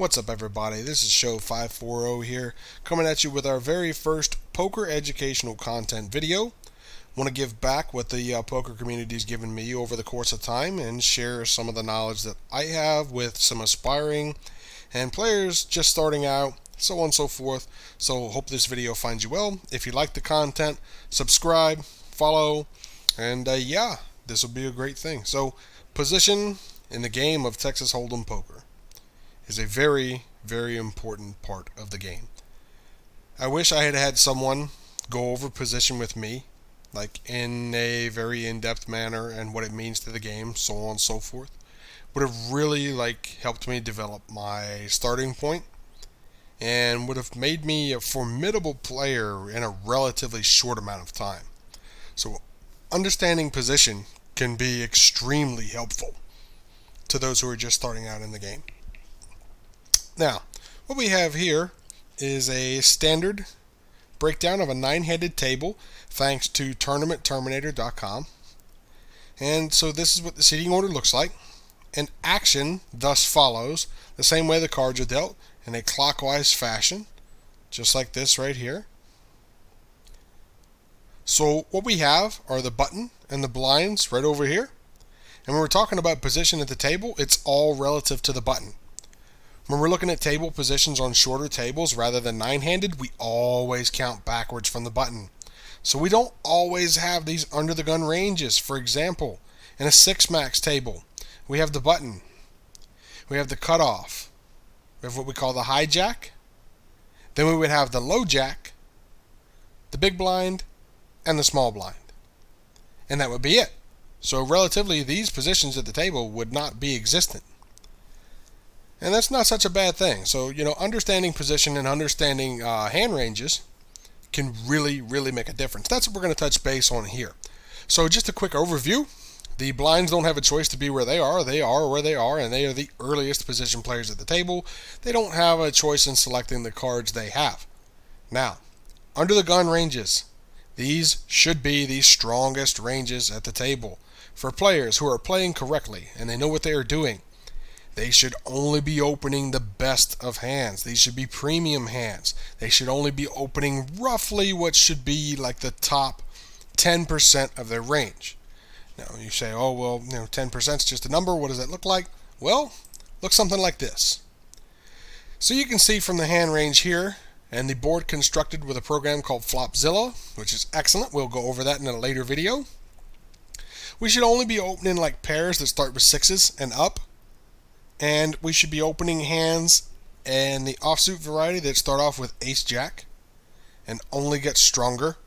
What's up, everybody? This is Show 540 here, coming at you with our very first poker educational content video. Want to give back what the poker community has given me over the course of time and share some of the knowledge that I have with some aspiring and players just starting out, so on and so forth. So hope this video finds you well. If you like the content, subscribe, follow, and this will be a great thing. So position in the game of Texas Hold'em poker is a very, very important part of the game. I wish I had had someone go over position with me, like in a very in-depth manner, and what it means to the game, so on and so forth. Would have really helped me develop my starting point and would have made me a formidable player in a relatively short amount of time. So understanding position can be extremely helpful to those who are just starting out in the game. Now, what we have here is a standard breakdown of a 9-handed table thanks to TournamentTerminator.com. And so this is what the seating order looks like. And action thus follows the same way the cards are dealt, in a clockwise fashion, just like this right here. So what we have are the button and the blinds right over here. And when we're talking about position at the table, it's all relative to the button. When we're looking at table positions on shorter tables rather than 9-handed, we always count backwards from the button. So we don't always have these under the gun ranges. For example, in a 6-max table, we have the button, we have the cutoff, we have what we call the hijack, then we would have the low jack, the big blind, and the small blind. And that would be it. So relatively, these positions at the table would not be existent. And that's not such a bad thing. So, understanding position and understanding hand ranges can really, really make a difference. That's what we're going to touch base on here. So just a quick overview. The blinds don't have a choice to be where they are. They are where they are, and they are the earliest position players at the table. They don't have a choice in selecting the cards they have. Now, under the gun ranges, these should be the strongest ranges at the table. For players who are playing correctly and they know what they are doing, they should only be opening the best of hands. These should be premium hands. They should only be opening roughly what should be like the top 10% of their range. Now you say, 10% is just a number. What does that look like? Well, looks something like this. So you can see from the hand range here, and the board constructed with a program called Flopzilla, which is excellent. We'll go over that in a later video. We should only be opening like pairs that start with 6s and up. And we should be opening hands in the offsuit variety that start off with ace-jack and only get stronger.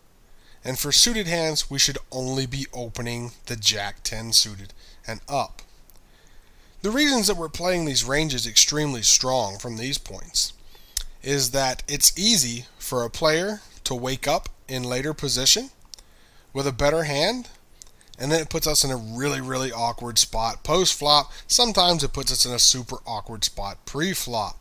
And for suited hands, we should only be opening the jack-10 suited and up. The reasons that we're playing these ranges extremely strong from these points is that it's easy for a player to wake up in later position with a better hand, and then it puts us in a really, really awkward spot post-flop. Sometimes it puts us in a super awkward spot pre-flop.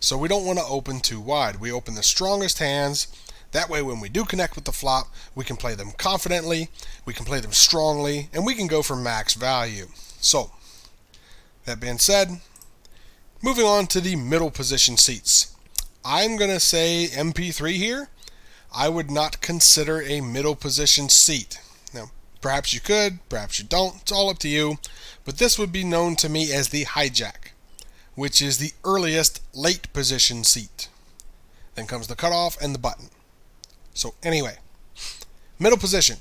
So we don't want to open too wide. We open the strongest hands. That way when we do connect with the flop, we can play them confidently, we can play them strongly, and we can go for max value. So, that being said, moving on to the middle position seats. I'm going to say MP3 here. I would not consider a middle position seat. Now, perhaps you could, perhaps you don't. It's all up to you. But this would be known to me as the hijack, which is the earliest late position seat. Then comes the cutoff and the button. So anyway, middle position.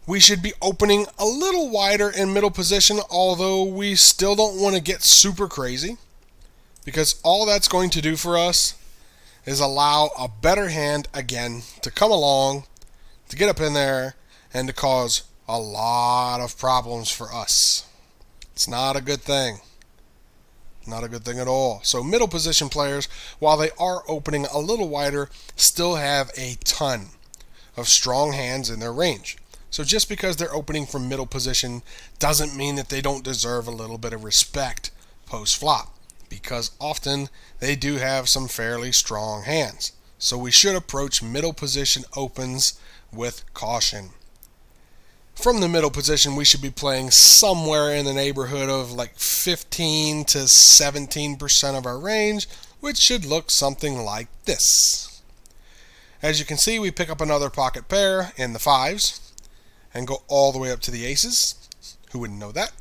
We should be opening a little wider in middle position, although we still don't want to get super crazy, because all that's going to do for us is allow a better hand again to come along, to get up in there, and to cause a lot of problems for us. It's not a good thing. Not a good thing at all. So middle position players, while they are opening a little wider, still have a ton of strong hands in their range. So just because they're opening from middle position doesn't mean that they don't deserve a little bit of respect post-flop, because often they do have some fairly strong hands. So we should approach middle position opens with caution. From the middle position, we should be playing somewhere in the neighborhood of like 15 to 17% of our range, which should look something like this. As you can see, we pick up another pocket pair in the fives and go all the way up to the aces. Who wouldn't know that?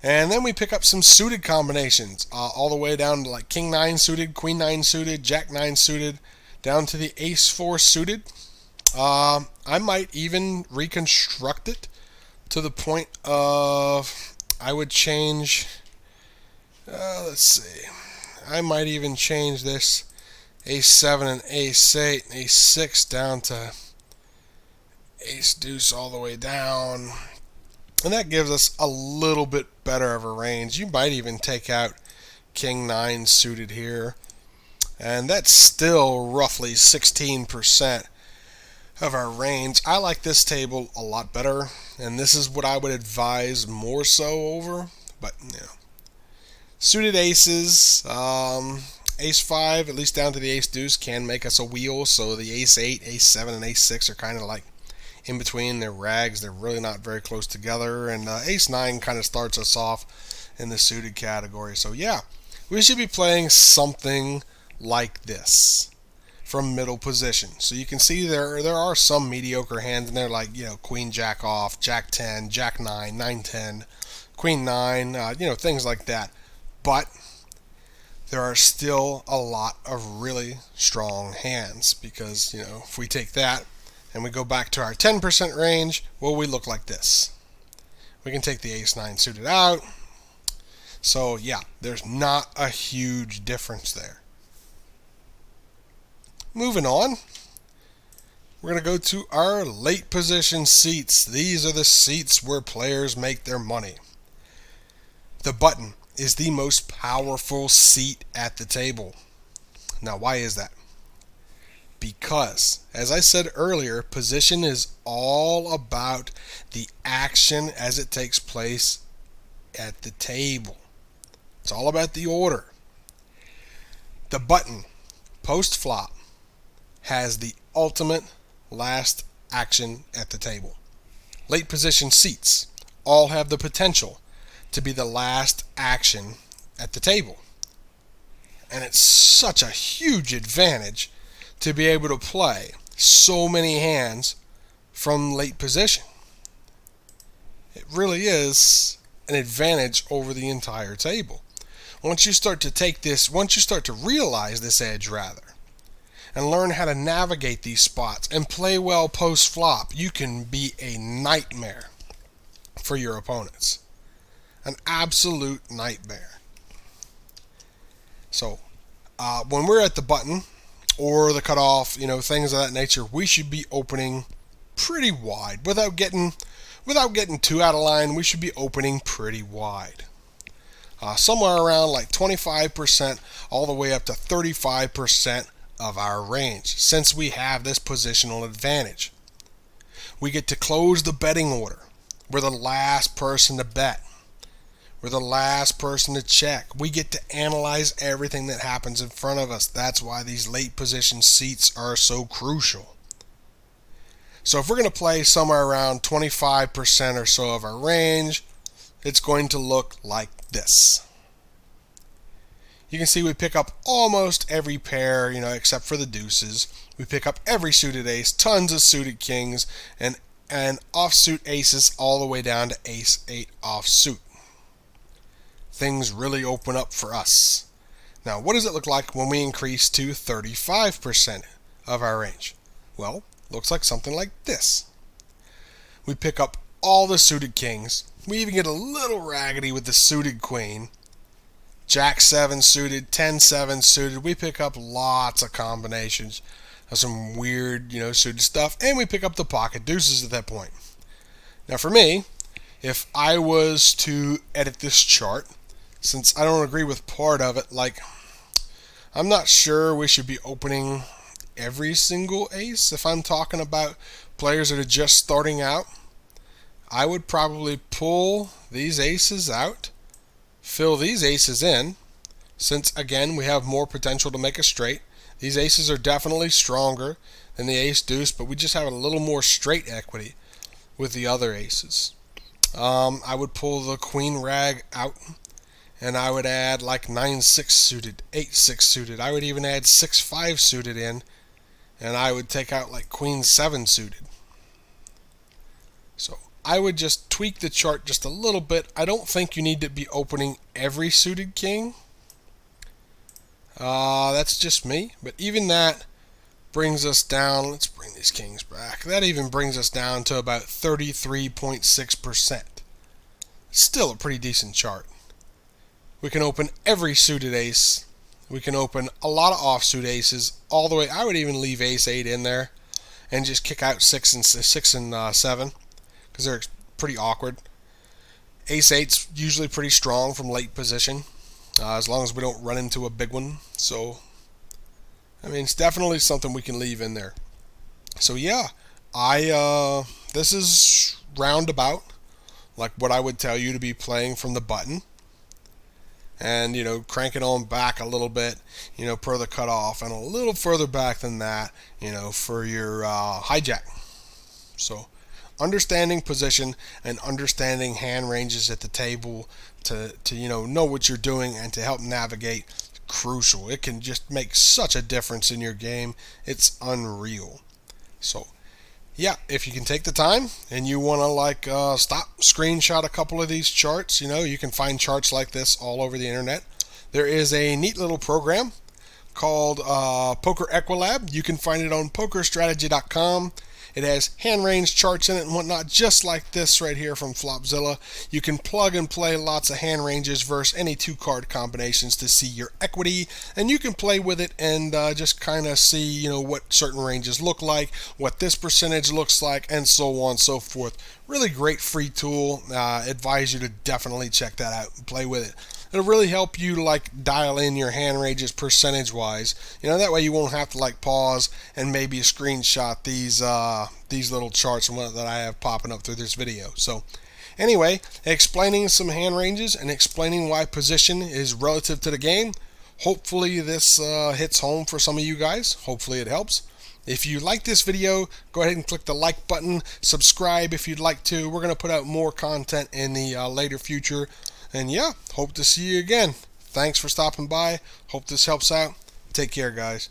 And then we pick up some suited combinations, all the way down to like King 9 suited, Queen 9 suited, Jack 9 suited, down to the Ace 4 suited. I might even reconstruct it to the point of I would change, let's see, I might even change this Ace 7 and Ace 8 and Ace 6 down to Ace Deuce all the way down. And that gives us a little bit better of a range. You might even take out King 9 suited here. And that's still roughly 16% of our range. I like this table a lot better, and this is what I would advise more so over. But, you know, suited aces, Ace 5, at least down to the Ace Deuce, can make us a wheel. So the Ace 8, Ace 7, and Ace 6 are kind of like in between. They're rags. They're really not very close together. And Ace 9 kind of starts us off in the suited category. So yeah, we should be playing something like this from middle position. So you can see there are some mediocre hands in there, like, you know, Queen Jack off, Jack 10, Jack 9, 9 10, Queen 9, you know, things like that. But there are still a lot of really strong hands, because, you know, if we take that and we go back to our 10% range, well, we look like this. We can take the Ace 9 suited out. So yeah, there's not a huge difference there. Moving on, we're going to go to our late position seats. These are the seats where players make their money. The button is the most powerful seat at the table. Now, why is that? Because, as I said earlier, position is all about the action as it takes place at the table. It's all about the order. The button, post-flop, has the ultimate last action at the table. Late position seats all have the potential to be the last action at the table. And it's such a huge advantage to be able to play so many hands from late position. It really is an advantage over the entire table. Once you start to realize this edge rather, and learn how to navigate these spots and play well post-flop, you can be a nightmare for your opponents. An absolute nightmare. So, when we're at the button or the cutoff, you know, things of that nature, we should be opening pretty wide. Without getting too out of line, we should be opening pretty wide. Somewhere around like 25% all the way up to 35% of our range, since we have this positional advantage. We get to close the betting order. We're the last person to bet. We're the last person to check. We get to analyze everything that happens in front of us. That's why these late position seats are so crucial. So if we're going to play somewhere around 25% or so of our range, it's going to look like this. You can see we pick up almost every pair, you know, except for the deuces. We pick up every suited ace, tons of suited kings, and offsuit aces all the way down to Ace 8 offsuit. Things really open up for us. Now, what does it look like when we increase to 35% of our range? Well, looks like something like this. We pick up all the suited kings. We even get a little raggedy with the suited queen. Jack 7 suited, 10-7 suited. We pick up lots of combinations of some weird, you know, suited stuff. And we pick up the pocket deuces at that point. Now for me, if I was to edit this chart, since I don't agree with part of it, like, I'm not sure we should be opening every single ace. If I'm talking about players that are just starting out, I would probably pull these aces out, fill these aces in, since again we have more potential to make a straight. These aces are definitely stronger than the ace deuce, but we just have a little more straight equity. with the other aces. I would pull the queen rag out, and I would add like 9-6 suited, 8-6 suited. I would even add 6-5 suited in, and I would take out like queen 7 suited. So I would just tweak the chart just a little bit. I don't think you need to be opening every suited king. That's just me, but even that brings us down. Let's bring these kings back. That even brings us down to about 33.6%. Still a pretty decent chart. We can open every suited ace. We can open a lot of offsuit aces all the way. I would even leave ace 8 in there and just kick out 6 and 7 because they're pretty awkward. Ace 8's usually pretty strong from late position, as long as we don't run into a big one. So, I mean, it's definitely something we can leave in there. So yeah, this is roundabout like what I would tell you to be playing from the button. And, crank it on back a little bit, per the cutoff, and a little further back than that, for your hijack. So, understanding position and understanding hand ranges at the table to know what you're doing and to help navigate, crucial. It can just make such a difference in your game. It's unreal. So, yeah, if you can take the time and you want to stop, screenshot a couple of these charts, you can find charts like this all over the internet. There is a neat little program called Poker Equilab. You can find it on pokerstrategy.com. It has hand range charts in it and whatnot, just like this right here from Flopzilla. You can plug and play lots of hand ranges versus any 2-card combinations to see your equity, and you can play with it and just kind of see, what certain ranges look like, what this percentage looks like, and so on and so forth. Really great free tool. Advise you to definitely check that out and play with it. It'll really help you dial in your hand ranges percentage wise. That way you won't have to pause and maybe screenshot these little charts and that I have popping up through this video. So anyway, explaining some hand ranges and explaining why position is relative to the game. Hopefully this hits home for some of you guys. Hopefully it helps. If you like this video, go ahead and click the like button. Subscribe if you'd like to. We're going to put out more content in the later future. And yeah, hope to see you again. Thanks for stopping by. Hope this helps out. Take care, guys.